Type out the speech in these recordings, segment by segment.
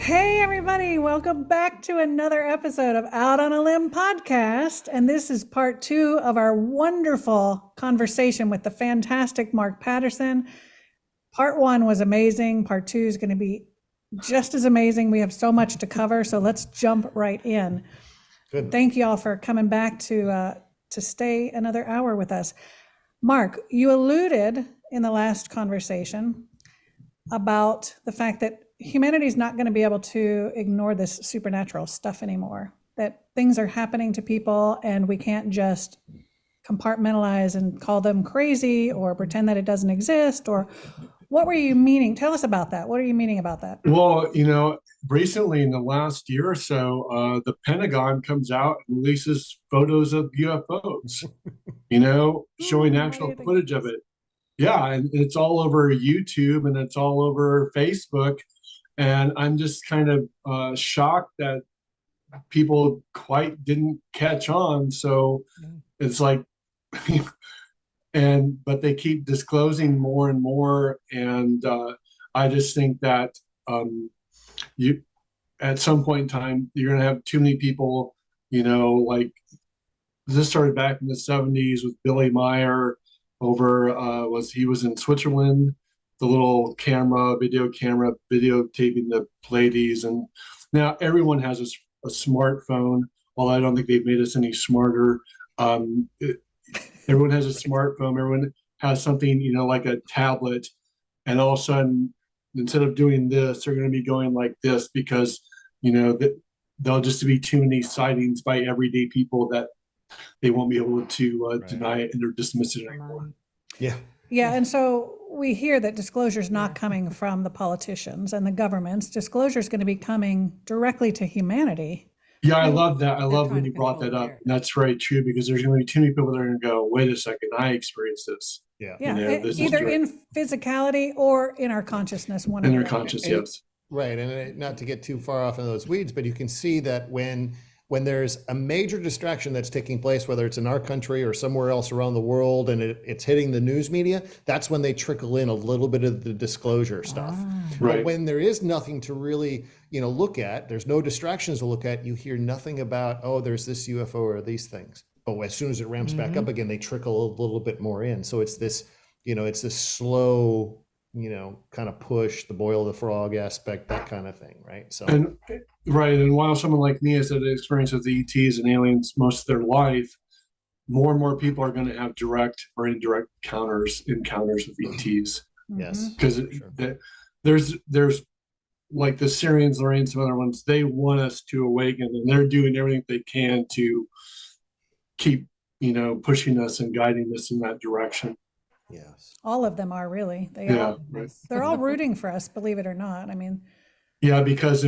Hey, everybody, welcome back to another episode of Out on a Limb podcast. And this is part 2 of our wonderful conversation with the fantastic Mark Patterson. Part 1 was amazing. Part 2 is going to be just as amazing. We have so much to cover, so let's jump right in. Good. Thank you all for coming back to stay another hour with us. Mark, you alluded in the last conversation about the fact that humanity is not going to be able to ignore this supernatural stuff anymore, that things are happening to people and we can't just compartmentalize and call them crazy or pretend that it doesn't exist. Or what were you meaning? Tell us about that. What are you meaning about that? Well, recently in the last year or so, the Pentagon comes out and releases photos of UFOs, showing actual footage of it. Yeah, and it's all over YouTube and it's all over Facebook. And I'm just kind of shocked that people quite didn't catch on. So it's like, but they keep disclosing more and more. And I just think that you, at some point in time, you're going to have too many people, like this started back in the 70s with Billy Meyer over, he was in Switzerland, the little video camera, videotaping the Pleiades. And now everyone has a smartphone, although I don't think they've made us any smarter. Everyone has a smartphone, everyone has something, like a tablet. And all of a sudden, instead of doing this, they're going to be going like this because, there'll just be too many sightings by everyday people that they won't be able to deny it or dismiss it anymore. Yeah. And so we hear that disclosure is not coming from the politicians and the governments. Disclosure is going to be coming directly to humanity. Yeah, I love that. I love when you brought that up. That's very true because there's going to be too many people that are going to go, wait a second, I experienced this. Yeah. Either in physicality or in our consciousness. In our conscious, yes. Right. And not to get too far off in those weeds, but you can see that when there's a major distraction that's taking place, whether it's in our country or somewhere else around the world, and it's hitting the news media, that's when they trickle in a little bit of the disclosure stuff. Right. But when there is nothing to really, look at, there's no distractions to look at, you hear nothing about, there's this UFO or these things. But as soon as it ramps back up again, they trickle a little bit more in. So it's this, it's this slow, kind of push, the boil the frog aspect, that kind of thing, right? So. And while someone like me has had experience with ETs and aliens most of their life, more and more people are going to have direct or indirect encounters with ETs. Yes, because there's like the Syrians, Lorraine, some other ones. They want us to awaken, and they're doing everything they can to keep pushing us and guiding us in that direction. Yes, all of them are really. They're all rooting for us, believe it or not. I mean, yeah, because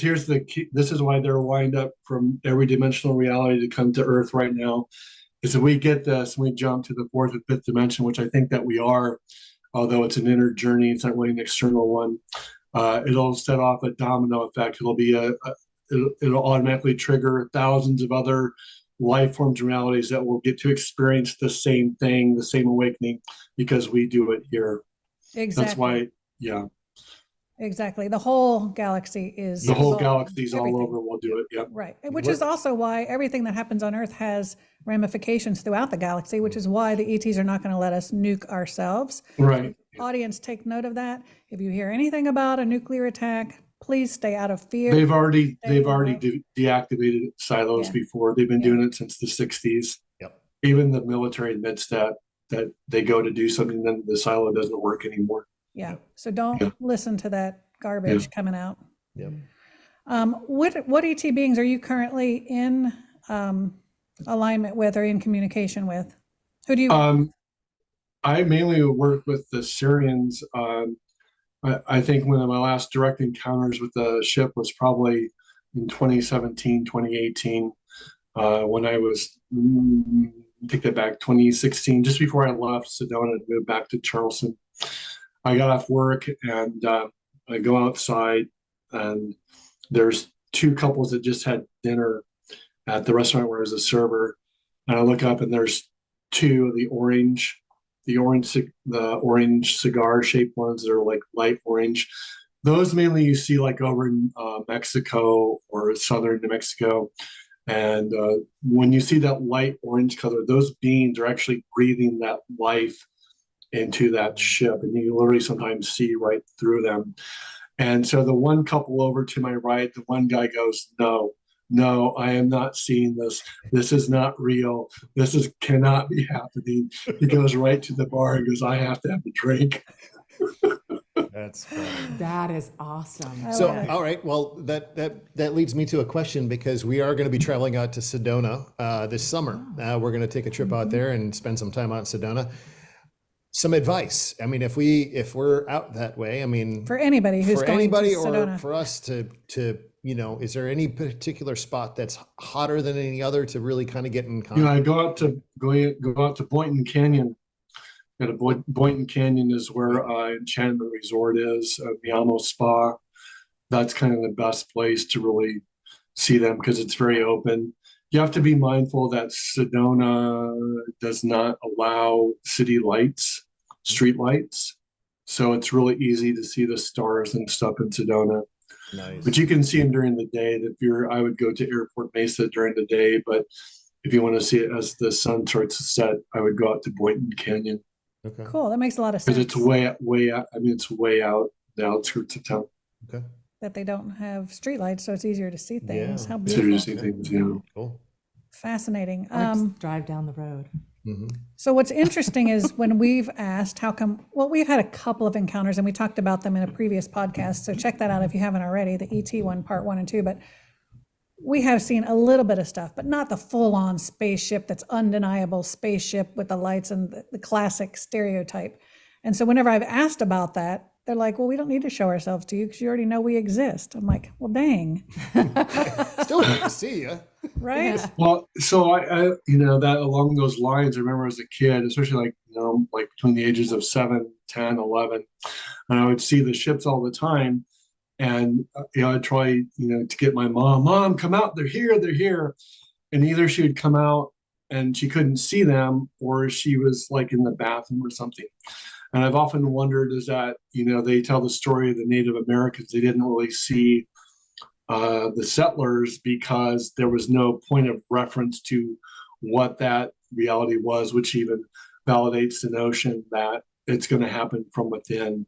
here's the key. This is why they're lined up from every dimensional reality to come to Earth right now. Is if we get this and we jump to the 4th and 5th dimension, which I think that we are, although it's an inner journey, it's not really an external one. It'll set off a domino effect. It'll be it'll automatically trigger thousands of other life forms and realities that will get to experience the same thing, the same awakening, because we do it here. Exactly. That's why, yeah. Exactly. The whole galaxy is. The whole galaxy's all over. We'll do it. Yeah. Right. Which is also why everything that happens on Earth has ramifications throughout the galaxy, which is why the ETs are not going to let us nuke ourselves. Right. Audience, take note of that. If you hear anything about a nuclear attack, please stay out of fear. They've already deactivated silos before. They've been doing it since the 60s. Yep. Even the military admits that they go to do something, then the silo doesn't work anymore. Yeah. So don't listen to that garbage coming out. Yep. What ET beings are you currently in alignment with or in communication with? Who do you? I mainly work with the Syrians. I think one of my last direct encounters with the ship was probably in 2017, 2018, when I was, take that back, 2016, just before I left Sedona and moved back to Charleston. I got off work and I go outside and there's 2 couples that just had dinner at the restaurant where I was a server. And I look up and there's 2 of the orange cigar shaped ones that are like light orange. those mainly you see like over in Mexico or southern New Mexico. And when you see that light orange color, those beings are actually breathing that life into that ship, and you literally sometimes see right through them. And so the one couple over to my right, the one guy goes, no, I am not seeing this. This is not real. Cannot be happening. He goes right to the bar and goes, I have to have a drink. That's funny. That is awesome. So, love it. all right. Well, that leads me to a question, because we are going to be traveling out to Sedona this summer. We're going to take a trip out there and spend some time out in Sedona. Some advice. I mean, if we're out that way, I mean, For anybody who's for going anybody to or Sedona. for us to is there any particular spot that's hotter than any other to really kind of get in contact? I go out to Boynton Canyon. Boynton Canyon is where Enchantment Resort is, Miamo Spa. That's kind of the best place to really see them because it's very open. You have to be mindful that Sedona does not allow city lights, street lights. So it's really easy to see the stars and stuff in Sedona. Nice. But you can see them during the day. I would go to Airport Mesa during the day, but if you want to see it as the sun starts to set, I would go out to Boynton Canyon. Okay. Cool. That makes a lot of sense. Because it's way out. I mean, it's way out the outskirts of town. Okay. That they don't have streetlights, so it's easier to see things. Yeah. How So you beautiful. see things, you know. Cool. Fascinating. Or just drive down the road. Mm-hmm. So what's interesting is when we've asked we've had a couple of encounters and we talked about them in a previous podcast. So check that out if you haven't already, the ET one, part 1 and 2. But we have seen a little bit of stuff, but not the full on spaceship that's undeniable spaceship with the lights and the classic stereotype. And so whenever I've asked about that, they're like, well, we don't need to show ourselves to you because you already know we exist. I'm like, well, dang. Still good to see you. Right? Yeah. Well, so I that along those lines, I remember as a kid, especially like between the ages of 7, 10, 11, and I would see the ships all the time. And, I'd try, to get my mom, come out, they're here. And either she would come out and she couldn't see them, or she was like in the bathroom or something. And I've often wondered is that, they tell the story of the Native Americans. They didn't really see the settlers because there was no point of reference to what that reality was, which even validates the notion that it's going to happen from within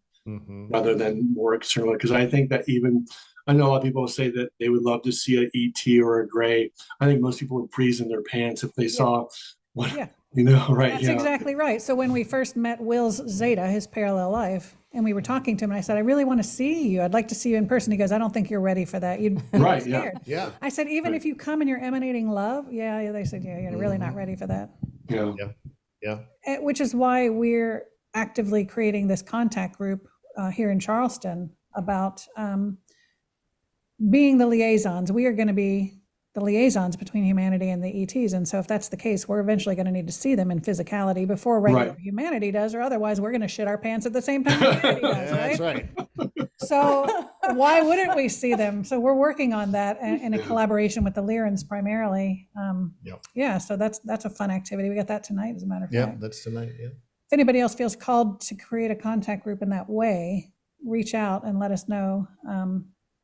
rather than more externally. Because I think that I know a lot of people say that they would love to see an ET or a gray. I think most people would freeze in their pants if they saw what, Yeah. right? That's exactly right. So when we first met Will's Zeta, his parallel life, and we were talking to him, and I said, I really want to see you. I'd like to see you in person. He goes, I don't think you're ready for that. You'd be Right, scared. Yeah. I said, even if you come and you're emanating love, they said, you're really not ready for that. Yeah. Yeah. Which is why we're actively creating this contact group here in Charleston about being the liaisons. We are going to be the liaisons between humanity and the ETs. And so if that's the case, we're eventually going to need to see them in physicality before regular Right. humanity does, or otherwise we're going to shit our pants at the same time humanity does, right? That's right. So why wouldn't we see them? So we're working on that in a collaboration with the Lyrans primarily. Yep. Yeah, so that's a fun activity. We got that tonight, as a matter of Yeah, fact. that's tonight. Yeah. If anybody else feels called to create a contact group in that way, reach out and let us know,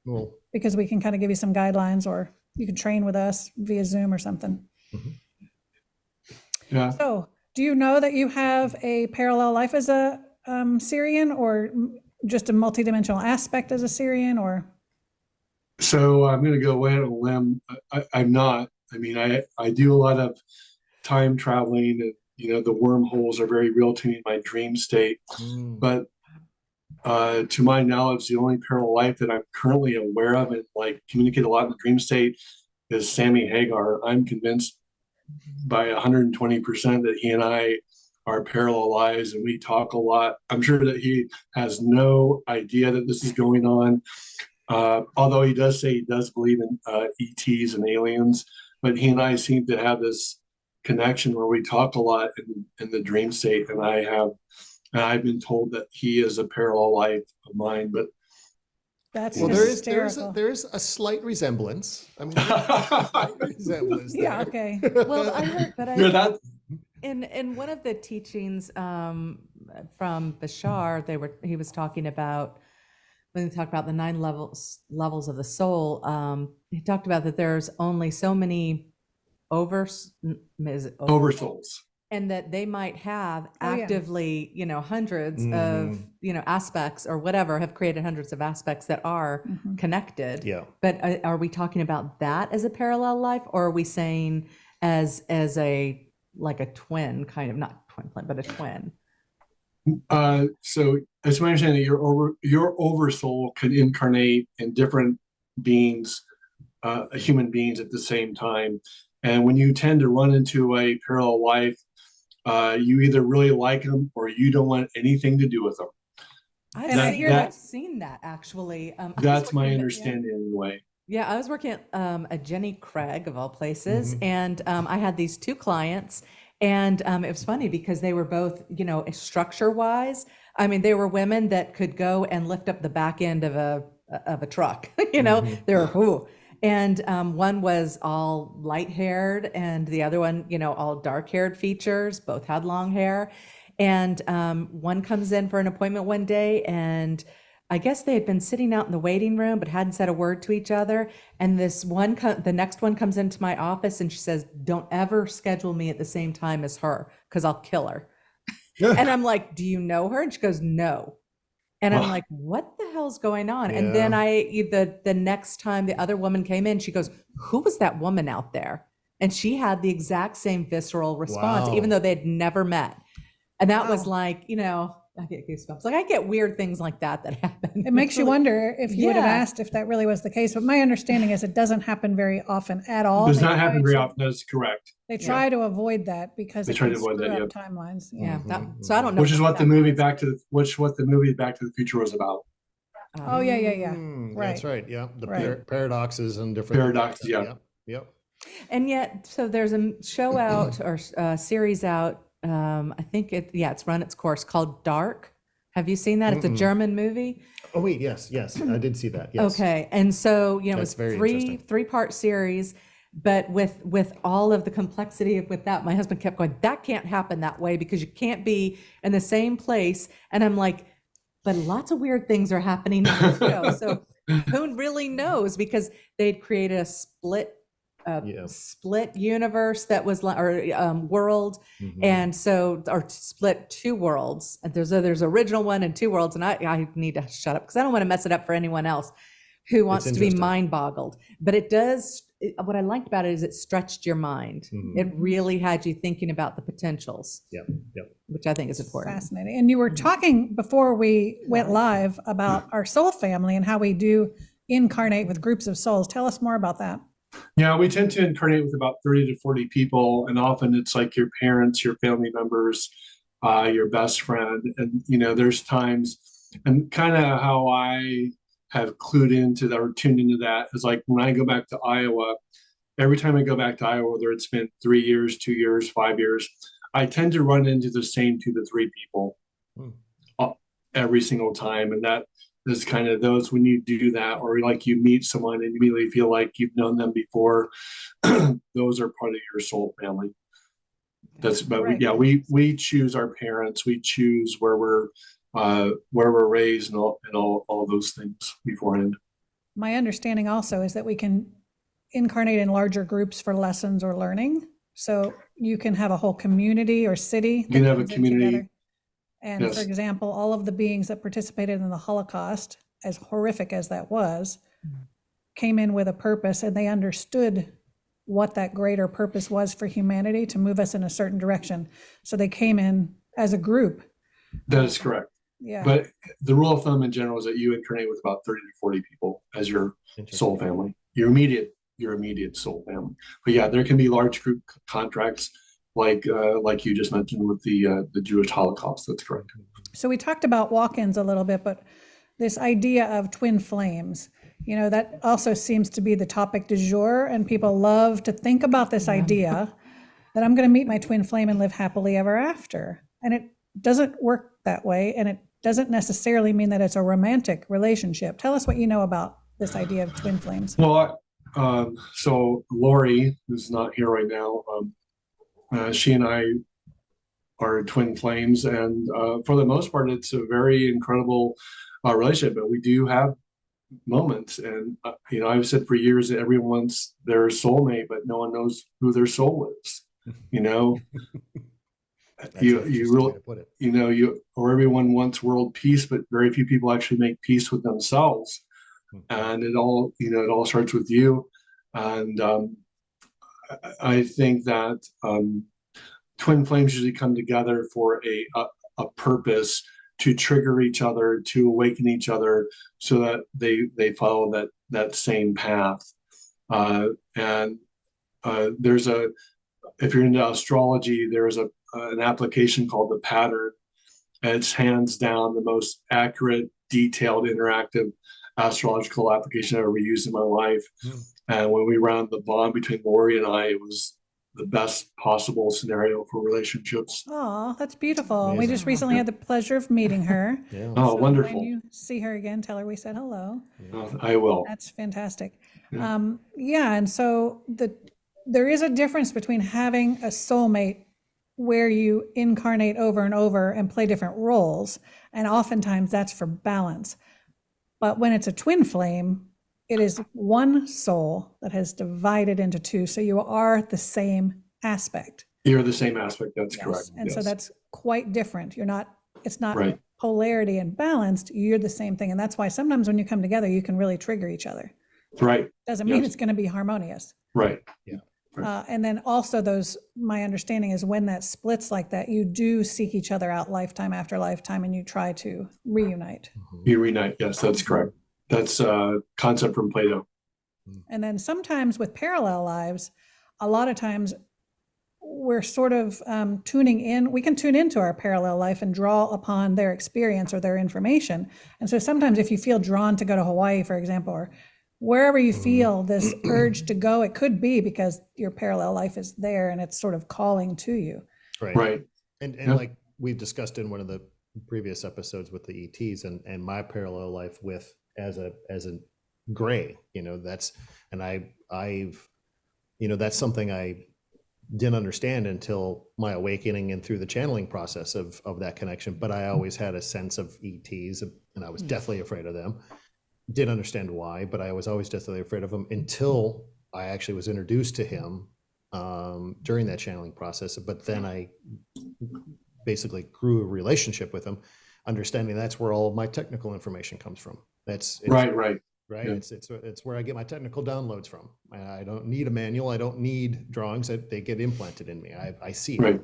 Cool. because we can kind of give you some guidelines, or you can train with us via Zoom or something. Yeah. So do you know that you have a parallel life as a Syrian, or just a multidimensional aspect as a Syrian, or? So I'm going to go away on a limb. I'm not. I mean, I do a lot of time traveling, and the wormholes are very real to me in my dream state. But to my knowledge, the only parallel life that I'm currently aware of and communicate a lot in the dream state is Sammy Hagar. I'm convinced by 120% that he and I are parallel lives, and we talk a lot. I'm sure that he has no idea that this is going on. Although he does say he does believe in ETs and aliens, but he and I seem to have this connection where we talk a lot in the dream state, and I've been told that he is a parallel life of mine, but That's Well, hysterical. there's a slight resemblance. I mean, there's a slight resemblance there. Yeah, okay. Well, I heard, but yeah, that in one of the teachings from Bashar, he was talking about when they talk about the 9 levels of the soul, he talked about that there's only so many Oversouls. and that they might have Oh, yeah. actively, hundreds of, aspects or whatever, have created hundreds of aspects that are connected. Yeah. But are we talking about that as a parallel life, or are we saying as a like a twin, kind of, not twin flame, but a twin? So it's my understanding that your oversoul could incarnate in different beings, human beings at the same time. And when you tend to run into a parallel life, you either really like them or you don't want anything to do with them. I've seen that actually. That's my understanding anyway. Yeah, I was working at a Jenny Craig of all places, and I had these 2 clients, and it was funny because they were both, structure-wise. I mean, they were women that could go and lift up the back end of a truck. They were whoo. And one was all light-haired, and the other one, all dark-haired features. Both had long hair, and one comes in for an appointment one day, and I guess they had been sitting out in the waiting room, but hadn't said a word to each other. And the next one comes into my office and she says, "Don't ever schedule me at the same time as her, because I'll kill her." And I'm like, "Do you know her?" And she goes, "No." And I'm like, "What the hell's going on?" And then the next time the other woman came in, she goes, "Who was that woman out there?" And she had the exact same visceral response, even though they'd never met. And that was like, I get goosebumps. Like, I get weird things like that happen. It makes you wonder if you would have asked if that really was the case. But my understanding is it doesn't happen very often at all. It does not happen very often. That's correct. They try to avoid that because it can screw up timelines. Yeah. So I don't know. Which is what the movie Back to the Future was about. Oh, yeah. Right. That's right. Yeah. The paradoxes and different paradoxes. Yeah. Yep. And yet, so there's a show out or a series out. I think it's run its course, called Dark. Have you seen that? It's a German movie. Oh wait, yes, I did see that. Yes. Okay, and so it's three-part series, but with all of the complexity with that, my husband kept going, "That can't happen that way because you can't be in the same place." And I'm like, "But lots of weird things are happening in the show." So who really knows? Because they'd created a split universe that was world, and so, or split 2 worlds. And there's original one and 2 worlds, and I need to shut up because I don't want to mess it up for anyone else who wants to be mind boggled. But it does. What I liked about it is it stretched your mind. It really had you thinking about the potentials. Yep. Which I think is important. Fascinating. And you were talking before we went live about our soul family and how we do incarnate with groups of souls. Tell us more about that. Yeah, we tend to incarnate with about 30 to 40 people, and often it's like your parents, your family members, your best friend. And, there's times, and kind of how I have clued into that or tuned into that is like when I go back to Iowa, every time I go back to Iowa, whether it's been 3 years, 2 years, 5 years, I tend to run into the same 2 to 3 people every single time. And that is kind of those, when you do that, or like you meet someone and you immediately feel like you've known them before, those are part of your soul family. We choose our parents, we choose where we're raised and all those things beforehand. My understanding also is that we can incarnate in larger groups for lessons or learning. So you can have a whole community or city. You can have a community. And yes. For example, all of the beings that participated in the Holocaust, as horrific as that was, came in with a purpose, and they understood what that greater purpose was for humanity to move us in a certain direction. So they came in as a group. That is correct. Yeah. But the rule of thumb in general is that you incarnate with about 30 to 40 people as your soul family, your immediate soul family. But yeah, there can be large group contracts like you just mentioned with the Jewish Holocaust. That's correct. So we talked about walk-ins a little bit, but this idea of twin flames, that also seems to be the topic du jour, and people love to think about this idea that I'm going to meet my twin flame and live happily ever after. And it doesn't work that way, and it doesn't necessarily mean that it's a romantic relationship. Tell us what you know about this idea of twin flames. Well, so Lori, who's not here right now, she and I are twin flames, and for the most part, it's a very incredible our relationship, but we do have moments. And, I've said for years that everyone wants their soulmate, but no one knows who their soul is, you know? That's you an interesting you way really to put it. or everyone wants world peace, but very few people actually make peace with themselves. And it all starts with you. And I think that twin flames usually come together for a purpose, to trigger each other, to awaken each other, so that they follow that same path. And there's if you're into astrology, there's an application called the Pattern, and it's hands down the most accurate, detailed, interactive astrological application I've ever used in my life. And when we ran the bond between Lori and I, it was the best possible scenario for relationships. Oh, that's beautiful. We Amazing. just recently had the pleasure of meeting her. Yeah. Oh, So wonderful. when you see her again, tell her we said hello. I will. That's fantastic. Yeah. And so there is a difference between having a soulmate where you incarnate over and over and play different roles, and oftentimes that's for balance. But when it's a twin flame, it is one soul that has divided into two, so you are the same aspect. You're the same aspect. That's Yes. correct. And so Yes. that's quite different. It's not Right. polarity and balanced. You're the same thing. And that's why sometimes when you come together, you can really trigger each other. Right. Doesn't mean Yes. it's going to be harmonious. Right. And then also my understanding is when that splits like that, you do seek each other out lifetime after lifetime, and you try to reunite. You reunite. Yes, that's correct. That's a concept from Plato. And then sometimes with parallel lives, a lot of times we're sort of tuning in. We can tune into our parallel life and draw upon their experience or their information. And so sometimes if you feel drawn to go to Hawaii, for example, or wherever you feel this urge to go, it could be because your parallel life is there and it's sort of calling to you. Right. And Yeah. like we've discussed in one of the previous episodes with the ETs and my parallel life with as a gray, that's something I didn't understand until my awakening and through the channeling process of that connection. But I always had a sense of ETs, and I was deathly afraid of them. Didn't understand why, but I was always deathly afraid of him until I actually was introduced to him during that channeling process. But then I basically grew a relationship with him, understanding that's where all of my technical information comes from. It's Right. right. Yeah. It's where I get my technical downloads from. I don't need a manual. I don't need drawings. That they get implanted in me. I see it. Right.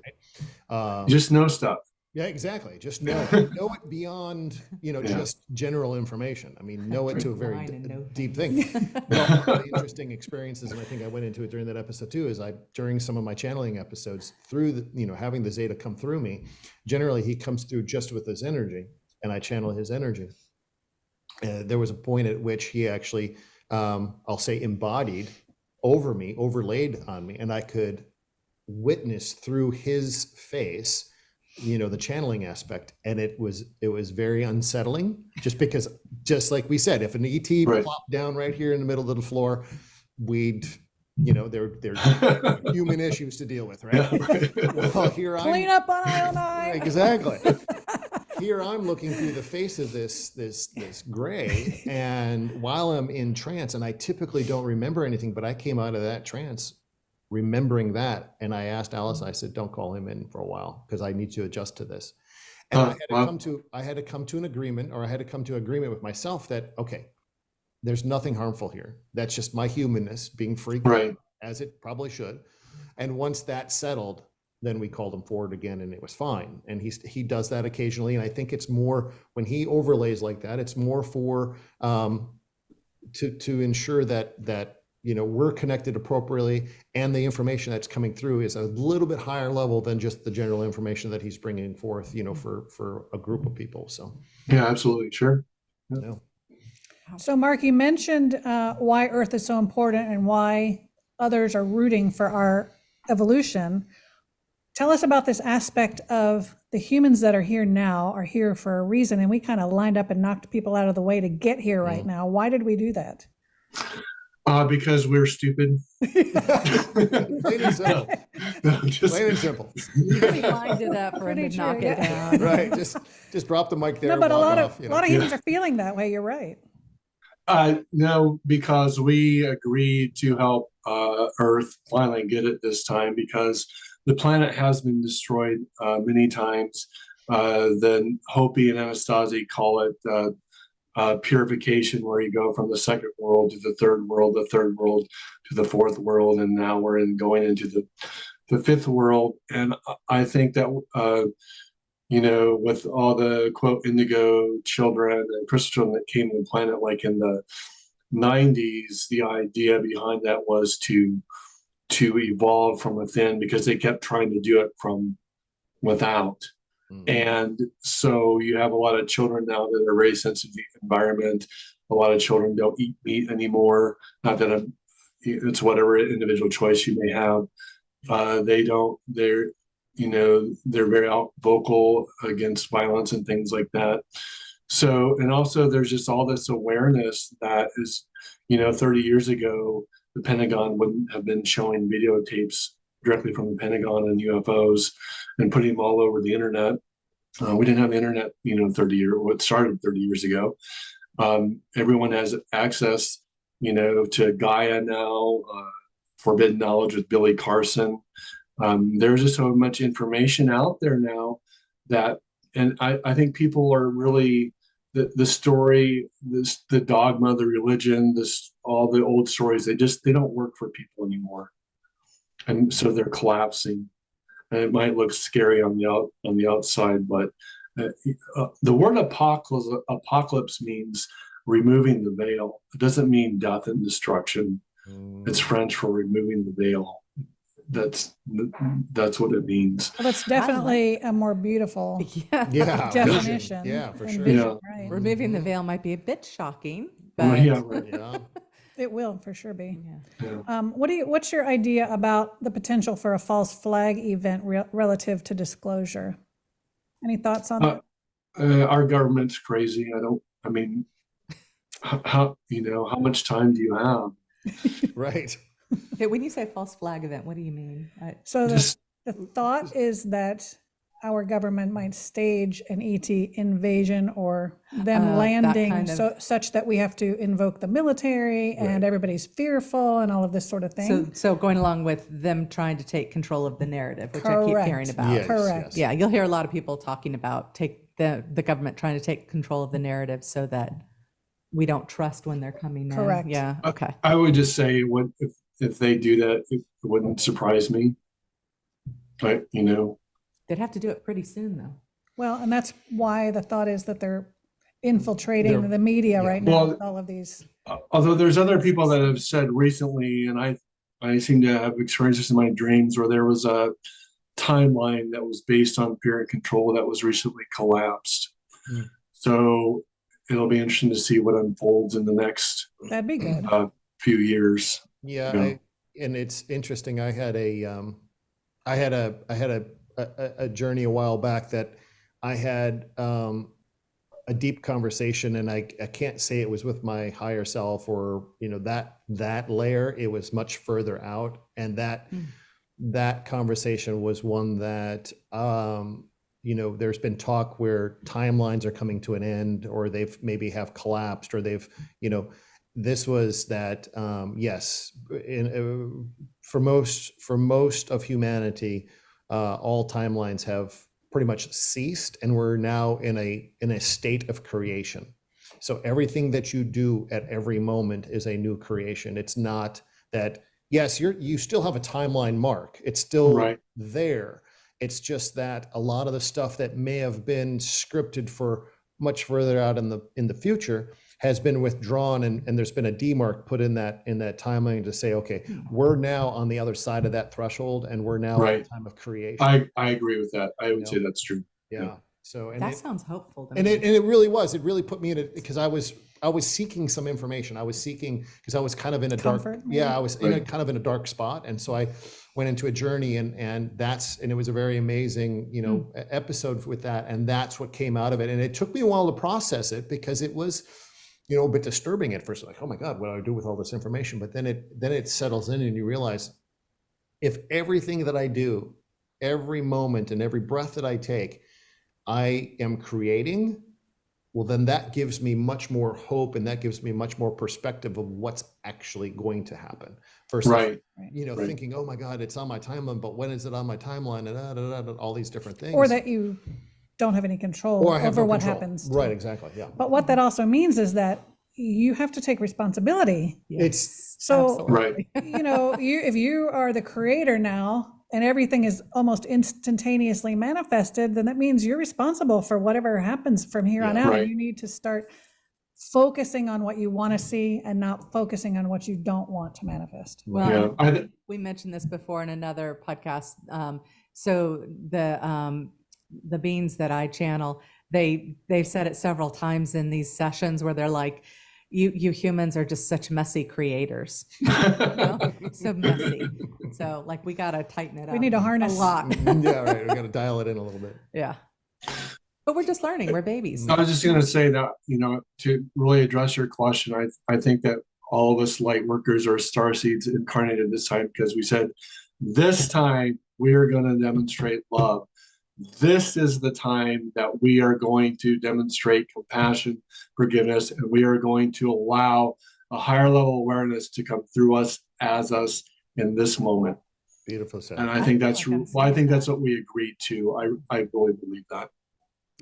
Right? You just know stuff. Yeah, exactly. Just know it beyond, just general information. I mean, know it to a very Drink wine and know deep things. thing. Well, one of the interesting experiences, and I think I went into it during that episode too, is during some of my channeling episodes through having the Zeta come through me, generally he comes through just with his energy and I channel his energy. There was a point at which he actually, I'll say embodied over me, overlaid on me, and I could witness through his face the channeling aspect, and it was very unsettling, just like we said, if an ET Right. plopped down right here in the middle of the floor, we'd there's human issues to deal with, right? Yeah. Well, here Clean up on aisle 9. exactly. Here I'm looking through the face of this gray, and while I'm in trance, and I typically don't remember anything, but I came out of that trance remembering that, and I asked Alice, I said, don't call him in for a while because I need to adjust to this. And I had to come to an agreement, or I had to come to agreement with myself that, okay, there's nothing harmful here. That's just my humanness being freaked Right. out, as it probably should. And once that settled, then we called him forward again, and it was fine. And he does that occasionally, and I think it's more when he overlays like that. It's more for to ensure that we're connected appropriately, and the information that's coming through is a little bit higher level than just the general information that he's bringing forth, for a group of people. So Yeah, absolutely. Sure. yeah. So Mark, you mentioned why Earth is so important and why others are rooting for our evolution. Tell us about this aspect of the humans that are here now are here for a reason, and we kind of lined up and knocked people out of the way to get here right now. Why did we do that? Because we're stupid. Plain and simple. No, just- Plain and simple. Pretty minded up for him to Pretty knock true, it yeah. down. Right. Just drop the mic there. No, and but a walk lot off, of you a know. lot of humans are feeling that way. You're right. No, because we agreed to help Earth finally get it this time because the planet has been destroyed many times. Then Hopi and Anastasi call it purification, where you go from the second world to the third world to the fourth world, and now we're going into the fifth world. And I think that with all the quote indigo children and crystal children that came to the planet, like in the 90s, the idea behind that was to evolve from within, because they kept trying to do it from without. And so you have a lot of children now that are very sensitive to the environment. A lot of children don't eat meat anymore. Not that it's whatever individual choice you may have. They're very vocal against violence and things like that. So, and also there's just all this awareness that is, 30 years ago, the Pentagon wouldn't have been showing videotapes directly from the Pentagon and UFOs and putting them all over the internet. We didn't have the internet, 30 started 30 years ago. Everyone has access, to Gaia now, forbidden knowledge with Billy Carson. There's just so much information out there now that, and I think people are really, the story, the dogma, the religion, all the old stories, they don't work for people anymore. And so they're collapsing. And it might look scary on the outside, but the word apocalypse means removing the veil. It doesn't mean death and destruction. It's French for removing the veil. That's what it means. Well, that's definitely a more beautiful Yeah. definition. Yeah, for and sure. vision, right? Removing the veil might be a bit shocking, Well, but yeah, right. Yeah. It will for sure be. Yeah. What's your idea about the potential for a false flag event relative to disclosure? Any thoughts on that? Our government's crazy. How much time do you have? Right. Okay, when you say false flag event, what do you mean? So Just the thought is that our government might stage an ET invasion or them That landing kind of- such that we have to invoke the military and everybody's fearful and all of this sort of thing. So going along with them trying to take control of the narrative, which I keep hearing Correct. about. Yes, Correct. yes. Yeah, you'll hear a lot of people talking about the government trying to take control of the narrative so that we don't trust when they're coming in. Correct. Yeah. Okay. I would just say, if they do that, it wouldn't surprise me. But They'd have to do it pretty soon, though. Well, and that's why the thought is that they're infiltrating the media right now Well, with all of these. although there's other people that have said recently, and I seem to have experienced this in my dreams, where there was a timeline that was based on fear and control that was recently collapsed. So it'll be interesting to see what unfolds in the next That'd be good. few years. Yeah. Yeah. And it's interesting. I had a journey a while back that I had a deep conversation, and I can't say it was with my higher self or that layer. It was much further out, and that conversation was one that there's been talk where timelines are coming to an end, or they've maybe have collapsed, or they've this was that yes, for most of humanity, all timelines have pretty much ceased, and we're now in a state of creation. So everything that you do at every moment is a new creation. It's not that, yes, you still have a timeline mark. It's still Right. there. It's just that a lot of the stuff that may have been scripted for much further out in the future has been withdrawn, and there's been a demark put in that timeline to say, okay, we're now on the other side of that threshold, and we're now Right. at the time of creation. I agree with that. I would Yeah. say that's true. Yeah. So That sounds hopeful to and me. it really was. It really put me in it, because I was seeking some information. I was seeking, because I was kind of in a Comfort, dark, maybe? I was in a kind of in a dark spot, and so I went into a journey, and it was a very amazing episode with that, and that's what came out of it. And it took me a while to process it, because it was a bit disturbing at first, like, oh my God, what do I do with all this information? But then it settles in and you realize if everything that I do, every moment and every breath that I take, I am creating, well, then that gives me much more hope, and that gives me much more perspective of what's actually going to happen versus, Right. Right. thinking, oh my God, it's on my timeline, but when is it on my timeline? And all these different things. Or that you don't have any control Or I have over no what control. happens. Right, exactly, yeah. But what that also means is that you have to take responsibility. It's So, Right. if you are the creator now and everything is almost instantaneously manifested, then that means you're responsible for whatever happens from here on Yeah. out. Right. And you need to start focusing on what you want to see and not focusing on what you don't want to manifest. Well, Yeah. we mentioned this before in another podcast. So the beings that I channel, they've said it several times in these sessions where they're like, you humans are just such messy creators, so messy. So like we gotta tighten it up. We need to harness a lot. yeah, right. We got to dial it in a little bit. Yeah, but we're just learning. We're babies. I was just going to say that, to really address your question, I think that all of us light workers are starseeds incarnated this time, because we said, this time we are going to demonstrate love. This is the time that we are going to demonstrate compassion, forgiveness, and we are going to allow a higher level awareness to come through us as us in this moment. Beautiful said. And I think feel that's, like I'm well, I think saying that's what we agreed to. I really believe that.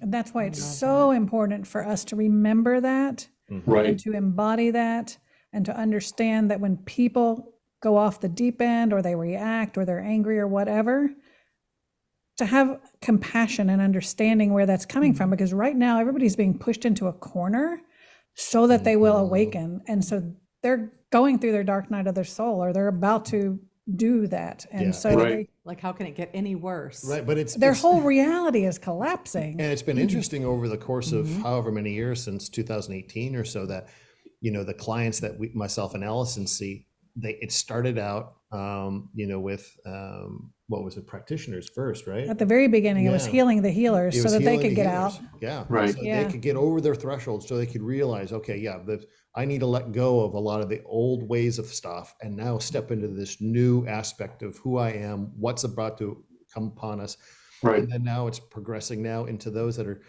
And that's why it's love so important for us to remember that and Right. to embody that and to understand that when people go off the deep end or they react or they're angry or whatever, to have compassion and understanding where that's coming from, because right now everybody's being pushed into a corner so that they will awaken. And so they're going through their dark night of their soul, or they're about to do that. And Yeah. so Right. Like, how can it get any worse? Right, but their whole reality is collapsing. and it's been interesting over the course of however many years since 2018 or so that, the clients that myself and Allison see, it started out, with, what was it, practitioners first, right? At the very beginning, it was Yeah. healing the healers It so was that they healing could the get healers. out. Yeah. Right. So Yeah. they could get over their threshold, so they could realize, okay, yeah, I need to let go of a lot of the old ways of stuff and now step into this new aspect of who I am, what's about to come upon us. Right. And then now it's progressing now into those that are,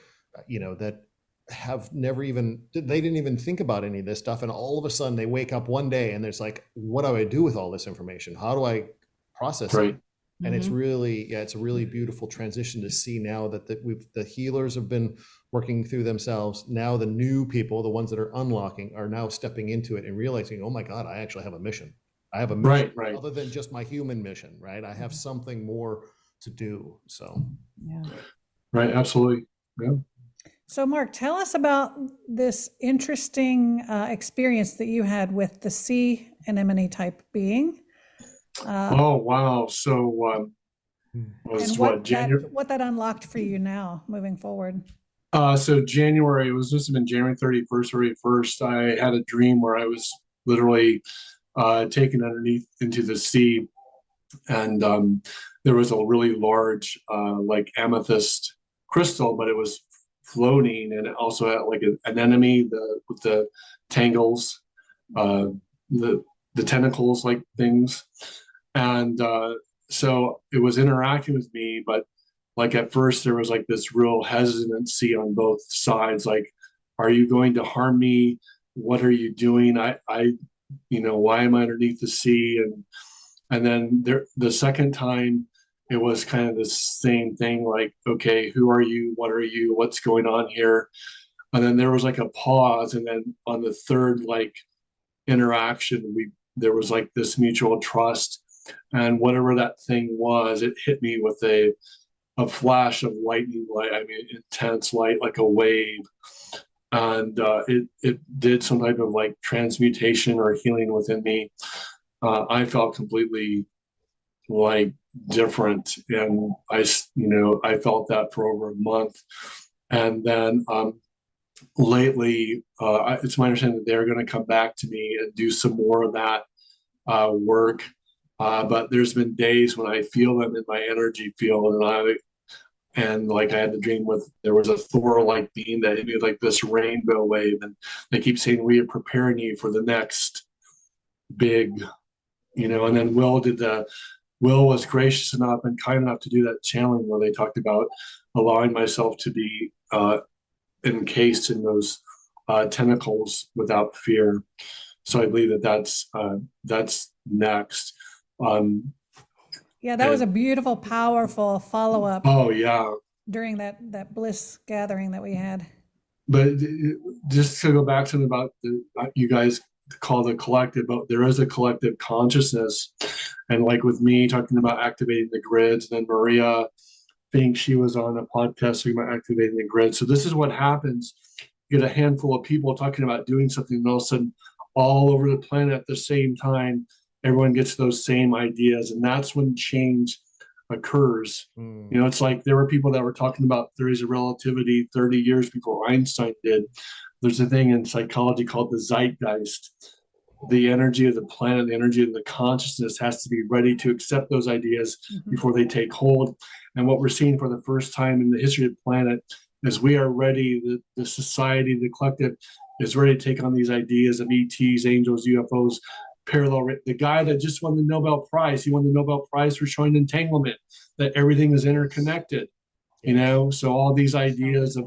that have never even, they didn't even think about any of this stuff. And all of a sudden they wake up one day and there's like, what do I do with all this information? How do I process Right. it? And it's really, it's a really beautiful transition to see now that the healers have been working through themselves. Now the new people, the ones that are unlocking, are now stepping into it and realizing, oh my God, I actually have a mission. I have a mission Right. other than just my human mission, right? I have something more to do. So Yeah. Right. Absolutely. Yeah. So, Mark, tell us about this interesting experience that you had with the sea anemone type being. Oh, wow. So, was And what, January? what that unlocked for you now moving forward. So January, it was just been January 31st, 31st. I had a dream where I was literally taken underneath into the sea. And there was a really large, like amethyst crystal, but it was floating, and it also had like an anemone, with the tangles, the tentacles like things. And so it was interacting with me, but like at first there was like this real hesitancy on both sides. Like, are you going to harm me? What are you doing? Why am I underneath the sea? And then the second time it was kind of the same thing. Like, okay, who are you? What are you? What's going on here? And then there was like a pause. And then on the third, like, interaction, there was like this mutual trust, and whatever that thing was, it hit me with a flash of lightning light. I mean, intense light, like a wave. And it did some type of like transmutation or healing within me. I felt completely like different, and I felt that for over a month. And then lately, it's my understanding that they're going to come back to me and do some more of that work. But there's been days when I feel them in my energy field, and And like I had the dream with, there was a Thor-like being that hit me like this rainbow wave. And they keep saying, we are preparing you for the next big, and then Will was gracious enough and kind enough to do that channeling where they talked about allowing myself to be encased in those tentacles without fear. So I believe that's next. Yeah, that was a beautiful, powerful follow-up Oh yeah. during that bliss gathering that we had. But just to go back to about you guys call the collective, but there is a collective consciousness. And like with me talking about activating the grids, and then Maria think she was on a podcast talking about activating the grid. So this is what happens. You get a handful of people talking about doing something, and all of a sudden, all over the planet at the same time, everyone gets those same ideas. And that's when change occurs. It's like there were people that were talking about theories of relativity 30 years before Einstein did. There's a thing in psychology called the zeitgeist. The energy of the planet, the energy of the consciousness has to be ready to accept those ideas before they take hold. And what we're seeing for the first time in the history of the planet is we are ready, the society, the collective is ready to take on these ideas of ETs, angels, UFOs, parallel. The guy that just won the Nobel Prize, he won the Nobel Prize for showing entanglement, that everything is interconnected. So all these ideas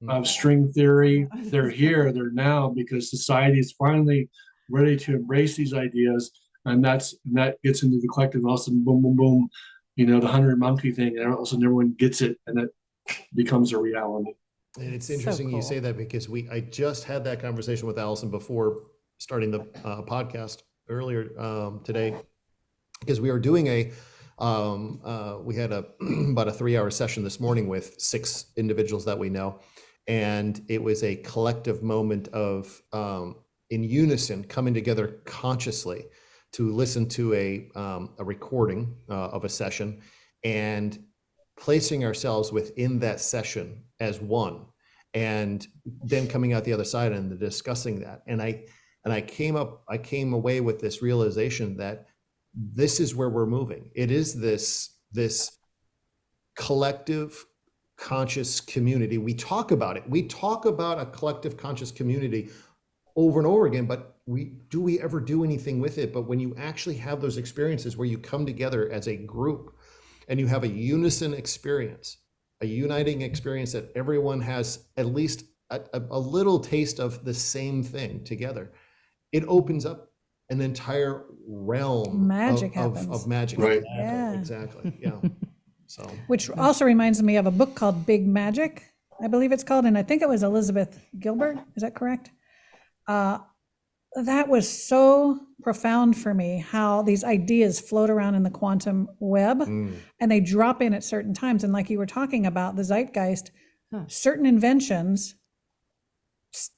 of string theory, they're here, they're now, because society is finally ready to embrace these ideas, and that gets into the collective, and all of a sudden, boom, boom, boom, the 100 monkey thing, and all of a sudden everyone gets it, and it becomes a reality. And it's interesting you say that, because I just had that conversation with Allison before starting the podcast earlier today, because we were doing we had about a 3-hour session this morning with 6 individuals that we know, and it was a collective moment of in unison coming together consciously to listen to a recording of a session and placing ourselves within that session as one, and then coming out the other side and discussing that. And I came away with this realization that this is where we're moving. It is this collective conscious community. We talk about it. We talk about a collective conscious community over and over again, but do we ever do anything with it? But when you actually have those experiences where you come together as a group and you have a unison experience, a uniting experience that everyone has at least a little taste of the same thing together, it opens up an entire realm Magic of happens. magic. Right. Exactly. Yeah. So, Which also reminds me of a book called Big Magic, I believe it's called, and I think it was Elizabeth Gilbert. Is that correct? That was so profound for me, how these ideas float around in the quantum web and they drop in at certain times. And like you were talking about, the zeitgeist, certain inventions,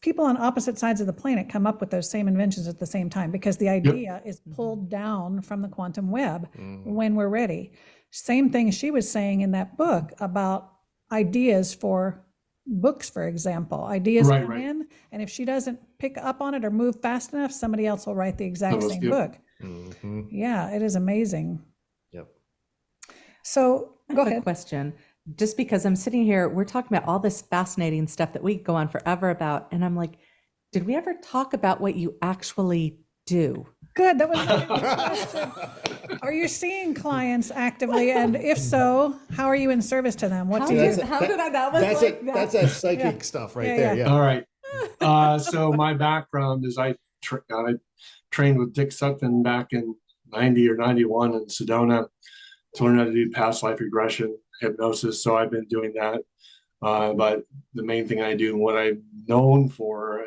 people on opposite sides of the planet come up with those same inventions at the same time, because the idea is pulled down from the quantum web when we're ready. Same thing she was saying in that book about ideas for books, for example. Ideas come in, and if she doesn't pick up on it or move fast enough, somebody else will write the exact same book. Yeah, it is amazing. Yep. So go I have ahead. a question. Just because I'm sitting here, we're talking about all this fascinating stuff that we could go on forever about, and I'm like, did we ever talk about what you actually do? Good. That was another good question. Are you seeing clients actively? And if so, how are you in service to them? What do you do? That's that psychic stuff right there. Yeah. All right. So my background is I trained with Dick Sutton back in 90 or 91 in Sedona to learn how to do past life regression, hypnosis. So I've been doing that. But the main thing I do and what I'm known for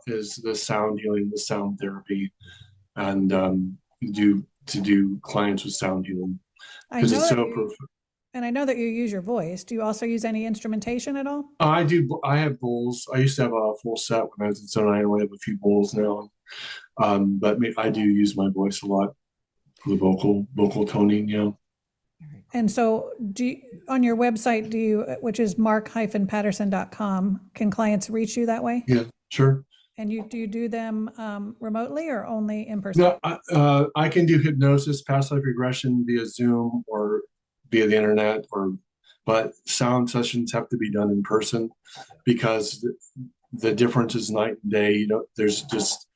is the sound healing, the sound therapy, and do clients with sound healing, because it's so profound. And I know that you use your voice. Do you also use any instrumentation at all? I do. I have bowls. I used to have a full set when I was in Sedona. I only have a few bowls now. But I do use my voice a lot for the vocal toning. Yeah. And so on your website, which is mark-patterson.com, can clients reach you that way? Yeah, sure. And do you do them remotely or only in person? No, I can do hypnosis, past life regression via Zoom or via the internet or but sound sessions have to be done in person because the difference is night and day. You know, there's just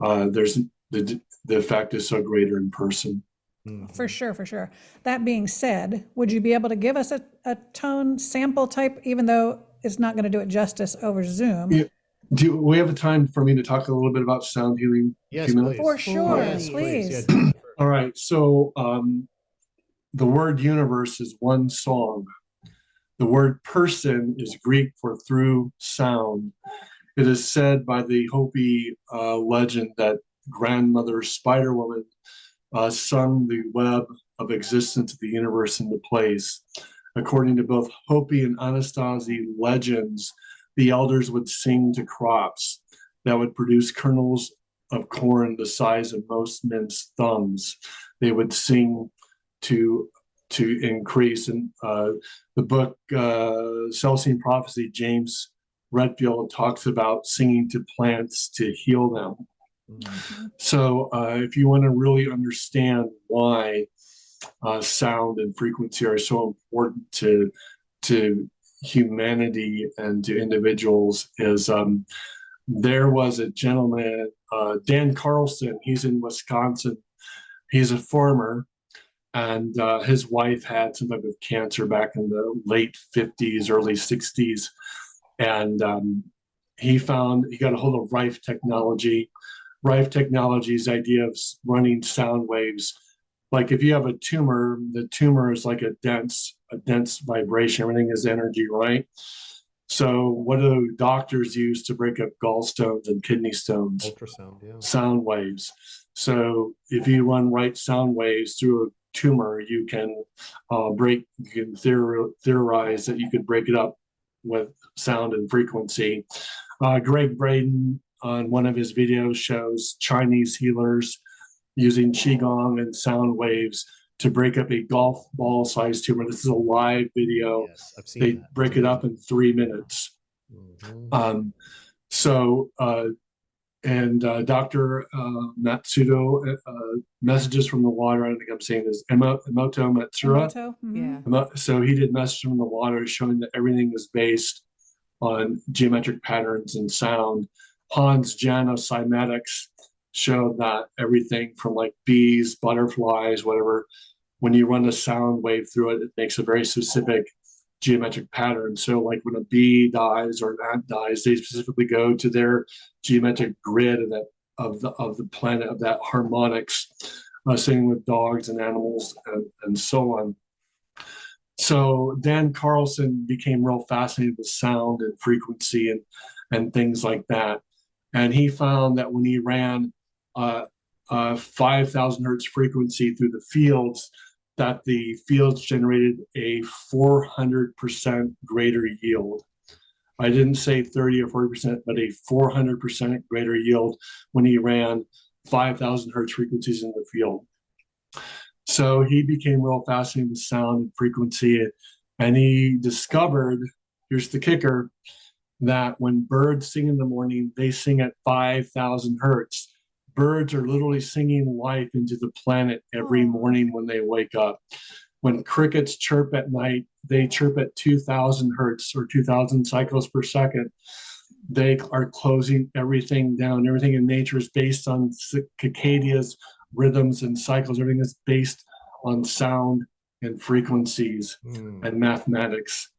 there's the effect is so greater in person. For sure, for sure. That being said, would you be able to give us a tone sample type, even though it's not going to do it justice over Zoom? Yeah. Do we have a time for me to talk a little bit about sound healing? Yes, Few minutes? please. For sure, Yes, please. Yeah. All right. So the word universe is one song. The word person is Greek for through sound. It is said by the Hopi legend that grandmother Spider Woman sung the web of existence of the universe into place. According to both Hopi and Anasazi legends, the elders would sing to crops that would produce kernels of corn the size of most men's thumbs. They would sing to increase. And the book Celestine Prophecy, James Redfield talks about singing to plants to heal them. So if you want to really understand why sound and frequency are so important to humanity and to individuals, is there was a gentleman, Dan Carlson, he's in Wisconsin. He's a farmer, and his wife had some type of cancer back in the late 50s, early 60s. And he got a hold of Rife Technology. Rife Technology's idea of running sound waves. Like if you have a tumor, the tumor is like a dense vibration. Everything is energy, right? So what do doctors use to break up gallstones and kidney stones? Ultrasound, yeah. Sound waves. So if you run right sound waves through a tumor, you can theorize that you could break it up with sound and frequency. Greg Braden on one of his videos shows Chinese healers using Qigong and sound waves to break up a golf ball sized tumor. This is a live video. Yes, I've seen They that. break it up in 3 minutes. Dr. Matsudo, Messages from the Water, I think I'm saying this, Emoto Matsura. Emoto? Mhm. Yeah. So he did Messages from the Water, showing that everything is based on geometric patterns and sound. Hans Jana cymatics showed that everything from like bees, butterflies, whatever, when you run a sound wave through it, it makes a very specific geometric pattern. So like when a bee dies or an ant dies, they specifically go to their geometric grid of the planet, of that harmonics. Same with dogs and animals and so on. So Dan Carlson became real fascinated with sound and frequency and things like that. And he found that when he ran 5,000 hertz frequency through the fields, that the fields generated a 400% greater yield. I didn't say 30 or 40%, but a 400% greater yield when he ran 5,000 hertz frequencies in the field. So he became real fascinated with sound and frequency, and he discovered, here's the kicker, that when birds sing in the morning, they sing at 5,000 hertz. Birds are literally singing life into the planet every morning when they wake up. When crickets chirp at night, they chirp at 2,000 hertz or 2,000 cycles per second. They are closing everything down. Everything in nature is based on cicadias, rhythms, and cycles. Everything is based on sound and frequencies and mathematics.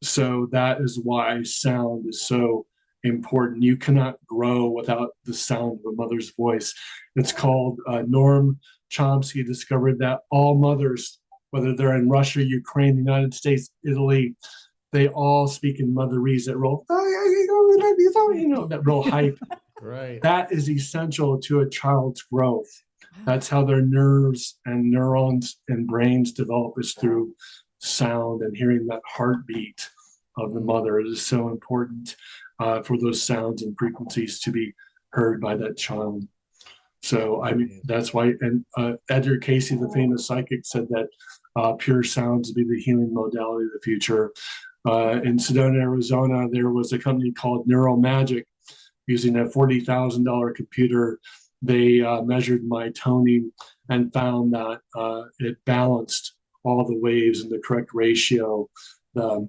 So that is why sound is so important. You cannot grow without the sound of a mother's voice. It's called Noam Chomsky discovered that all mothers, whether they're in Russia, Ukraine, the United States, Italy, they all speak in motherese, that real, that real hype. Right. That is essential to a child's growth. That's how their nerves and neurons and brains develop, is through sound and hearing that heartbeat of the mother. It is so important for those sounds and frequencies to be heard by that child. So I mean, that's why, and Edgar Casey, the famous psychic, said that pure sounds would be the healing modality of the future. In Sedona, Arizona, there was a company called Neuromagic. Using a $40,000 computer, they measured my toning and found that it balanced all the waves in the correct ratio, the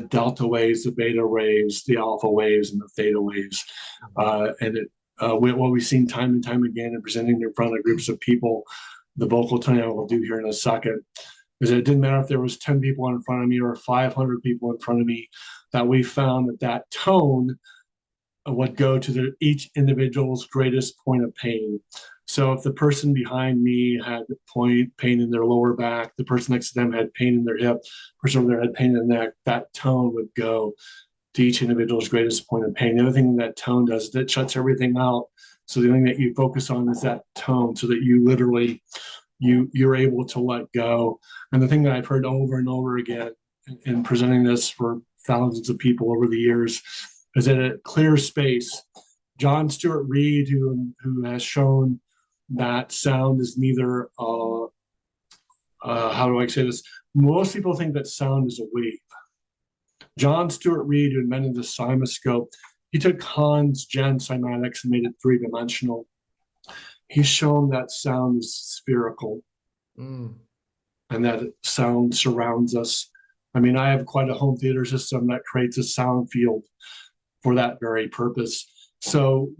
delta waves, the beta waves, the alpha waves, and the theta waves. What we've seen time and time again in presenting in front of groups of people, the vocal toning I will do here in a second, is it didn't matter if there was 10 people in front of me or 500 people in front of me, that we found that tone would go to each individual's greatest point of pain. So if the person behind me had pain in their lower back, the person next to them had pain in their hip, the person over there had pain in their neck, that tone would go to each individual's greatest point of pain. The other thing that tone does is it shuts everything out. So the only thing that you focus on is that tone, so that you literally, you're able to let go. And the thing that I've heard over and over again in presenting this for thousands of people over the years is that it clears space. John Stuart Reed, who has shown that sound is neither, how do I say this? Most people think that sound is a wave. John Stuart Reed, who invented the cymoscope, he took Hans Gen cymatics and made it three-dimensional. He's shown that sound is spherical and that sound surrounds us. I mean, I have quite a home theater system that creates a sound field for that very purpose. So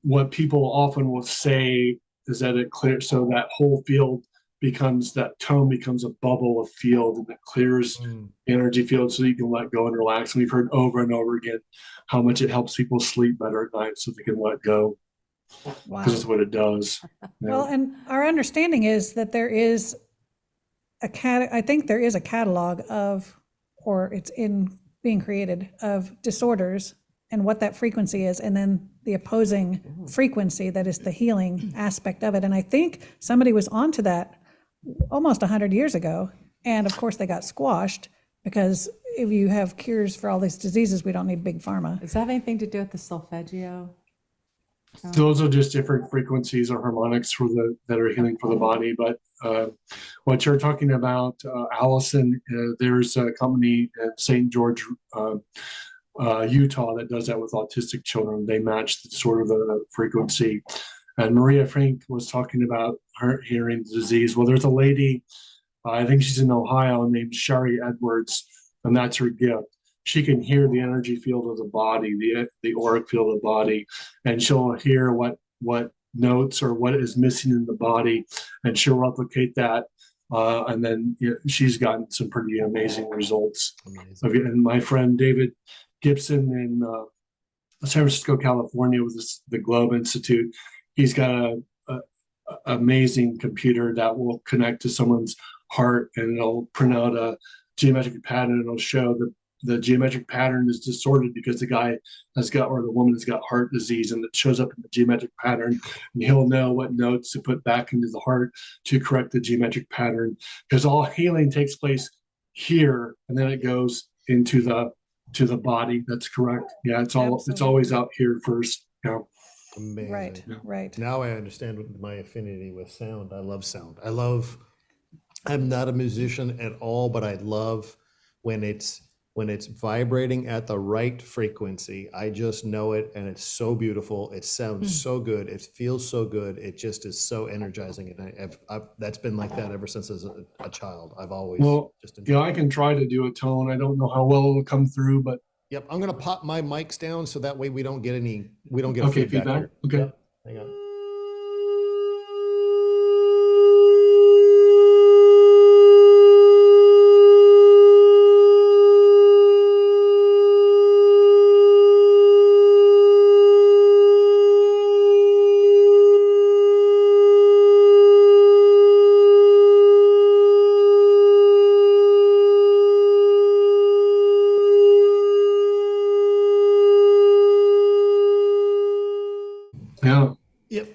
what people often will say is that it clears, so that whole field becomes, that tone becomes a bubble of field, and it clears the energy field so you can let go and relax. And we've heard over and over again how much it helps people sleep better at night so they can let go. Wow. Because it's what it does. Well, and our understanding is that there is I think there is a catalog of, or it's in being created, of disorders and what that frequency is, and then the opposing frequency that is the healing aspect of it. And I think somebody was onto that almost 100 years ago. And of course they got squashed, because if you have cures for all these diseases, we don't need big pharma. Does that have anything to do with the solfeggio? Those are just different frequencies or harmonics that are healing for the body. But what you're talking about, Allison, there's a company at St. George, Utah, that does that with autistic children. They match sort of the frequency. And Maria Frank was talking about her hearing disease. Well, there's a lady, I think she's in Ohio, named Sherry Edwards, and that's her gift. She can hear the energy field of the body, the auric field of the body, and she'll hear what notes or what is missing in the body, and she'll replicate that. And then she's gotten some pretty amazing results. Amazing. And my friend David Gibson in San Francisco, California, with the Globe Institute, he's got a amazing computer that will connect to someone's heart, and it'll print out a geometric pattern, and it'll show the geometric pattern is distorted because the guy has got, or the woman has got, heart disease, and it shows up in the geometric pattern, and he'll know what notes to put back into the heart to correct the geometric pattern, because all healing takes place here, and then it goes into the body. That's correct. Yeah, it's always out here first. Yeah. Amazing. Right, right. Now I understand my affinity with sound. I love sound. I'm not a musician at all, but I love when it's vibrating at the right frequency. I just know it, and it's so beautiful. It sounds so good. It feels so good. It just is so energizing, and I've that's been like that ever since as a child. I've always just enjoyed I can try to do a tone. I don't know how well it'll come through, but yep. I'm gonna pop my mics down so that way we don't get feedback. Here. Okay. Yep. Hang on. Yeah. Yep.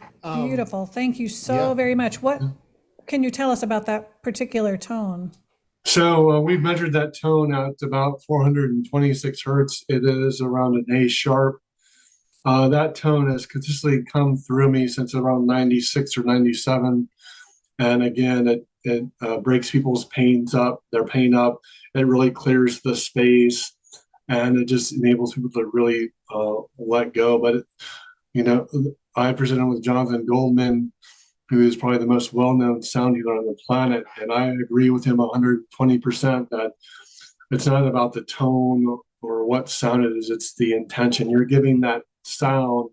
Beautiful. Thank you so very much. What can you tell us about that particular tone? So we've measured that tone at about 426 hertz. It is around an A sharp. That tone has consistently come through me since around 96 or 97. And again, it breaks people's pain up. It really clears the space, and it just enables people to really let go. But I presented with Jonathan Goldman, who is probably the most well-known sound healer on the planet. And I agree with him 120% that it's not about the tone or what sound it is, it's the intention. You're giving that sound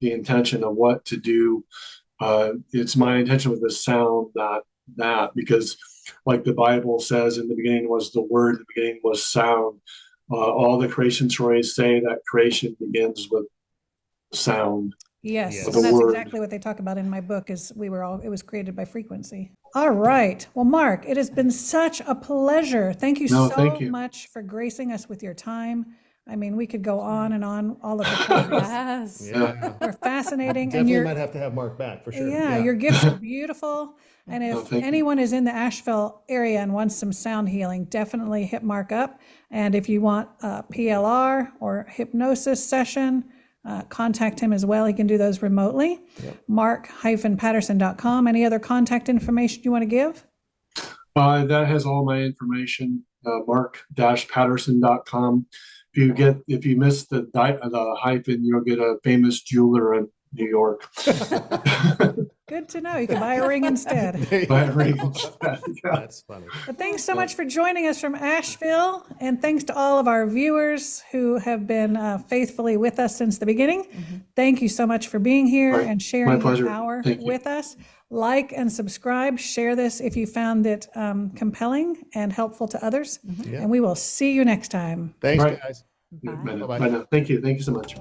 the intention of what to do. It's my intention with the sound, not that, because like the Bible says, in the beginning was the Word, in the beginning was sound. All the creation stories say that creation begins with sound. Yes, Yes. and The that's word. exactly what they talk about in my book. Is it was created by frequency. All right. Well, Mark, it has been such a pleasure. Thank you No, so thank you. much for gracing us with your time. I mean, we could go on and on. All of the topics Yes. Yeah. are fascinating, and Definitely your might have to have Mark back for sure. yeah, your gifts are beautiful. And Oh, if thank you. anyone is in the Asheville area and wants some sound healing, definitely hit Mark up. And if you want a PLR or hypnosis session, contact him as well. He can do those remotely. Mark-Patterson.com. Any other contact information you want to give? That has all my information, mark-patterson.com. If you miss the hyphen, you'll get a famous jeweler in New York. Good to know. You can buy a ring instead. There you Buy a go. ring instead, yeah. That's funny. But thanks so much for joining us from Asheville. And thanks to all of our viewers who have been faithfully with us since the beginning. Thank you so much for being here and sharing pleasure. an hour Thank you. with us. Like and subscribe. Share this if you found it compelling and helpful to others. Yeah. And we will see you next time. Thanks, Right. guys. Bye. Bye now. Bye-bye. Bye now. Thank you. Thank you so much.